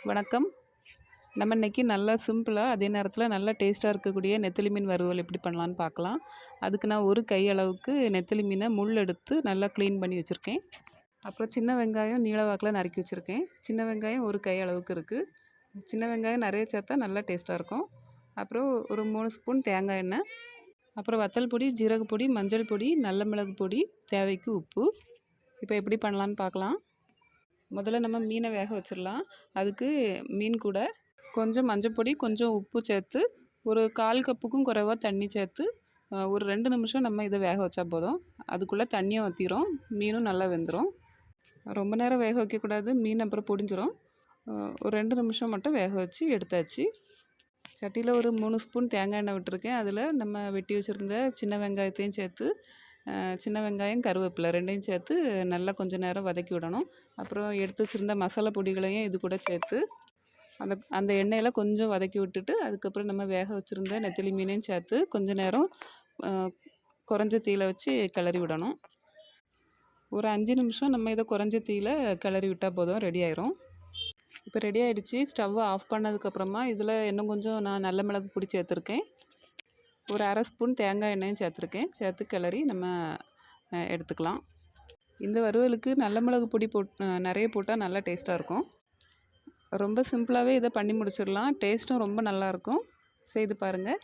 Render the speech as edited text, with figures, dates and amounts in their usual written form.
வணக்கம். நம்ம இன்றைக்கி நல்லா சிம்பிளாக அதே நேரத்தில் நல்லா டேஸ்ட்டாக இருக்கக்கூடிய நெத்திலி மீன் வறுவல் எப்படி பண்ணலான்னு பார்க்கலாம். அதுக்கு நான் ஒரு கை அளவுக்கு நெத்திலி மீனை முள் எடுத்து நல்லா க்ளீன் பண்ணி வச்சுருக்கேன். அப்புறம் சின்ன வெங்காயம் நீள வாக்கில் நறுக்கி வச்சுருக்கேன். சின்ன வெங்காயம் ஒரு கை அளவுக்கு இருக்குது. சின்ன வெங்காயம் நிறைய சேர்த்தா நல்லா டேஸ்ட்டாக இருக்கும். அப்புறம் ஒரு 3 ஸ்பூன் தேங்காய் எண்ணெய், அப்புறம் வத்தல் பொடி, ஜீரக பொடி, மஞ்சள் பொடி, நல்ல மிளகு பொடி, தேவைக்கு உப்பு. இப்போ எப்படி பண்ணலான்னு பார்க்கலாம். முதல்ல நம்ம மீனை வேக வச்சிடலாம். அதுக்கு மீன் கூட கொஞ்சம் மஞ்சப்பொடி, கொஞ்சம் உப்பு சேர்த்து ஒரு 1/4 கப்புக்கும் குறைவாக தண்ணி சேர்த்து ஒரு 2 நிமிஷம் நம்ம இதை வேக வச்சா போதும். அதுக்குள்ளே தண்ணியும் வற்றிரும், மீனும் நல்லா வெந்துடும். ரொம்ப நேரம் வேக வைக்கக்கூடாது, மீன் அப்புறம் பொடிஞ்சிரும். ஒரு 2 நிமிஷம் மட்டும் வேக வச்சு எடுத்தாச்சு. சட்டியில் ஒரு 3 ஸ்பூன் தேங்காய் எண்ணெய் விட்டுருக்கேன். அதில் நம்ம வெட்டி வச்சுருந்த சின்ன வெங்காயத்தையும் சேர்த்து, சின்ன வெங்காயம், கருவேப்பிலை 2யும் சேர்த்து நல்லா கொஞ்சம் நேரம் வதக்கி விடணும். அப்புறம் எடுத்து வச்சுருந்த மசாலா பொடிகளையும் இது கூட சேர்த்து அந்த எண்ணெயில் கொஞ்சம் வதக்கி விட்டுட்டு, அதுக்கப்புறம் நம்ம வேக வச்சுருந்த நெத்திலி மீனையும் சேர்த்து கொஞ்சம் நேரம் குறைஞ்ச தீயில் வச்சு கிளறி விடணும். ஒரு 5 நிமிஷம் நம்ம இதை குறைஞ்ச தீயில் கிளறி விட்டால் போதும், ரெடி ஆயிரும். இப்போ ரெடி ஆகிடுச்சு. ஸ்டவ்வை ஆஃப் பண்ணதுக்கப்புறமா இதில் இன்னும் கொஞ்சம் நான் நல்ல மிளகு பொடி சேர்த்துருக்கேன். ஒரு 1/2 ஸ்பூன் தேங்காய் எண்ணெயும் சேர்த்துருக்கேன். சேர்த்து கிளறி நம்ம எடுத்துக்கலாம். இந்த வறுவலுக்கு நல்ல மிளகு பொடி நிறைய போட்டால் நல்லா டேஸ்ட்டாக இருக்கும். ரொம்ப சிம்பிளாகவே இதை பண்ணி முடிச்சிடலாம். டேஸ்ட்டும் ரொம்ப நல்லாயிருக்கும். செய்து பாருங்கள்.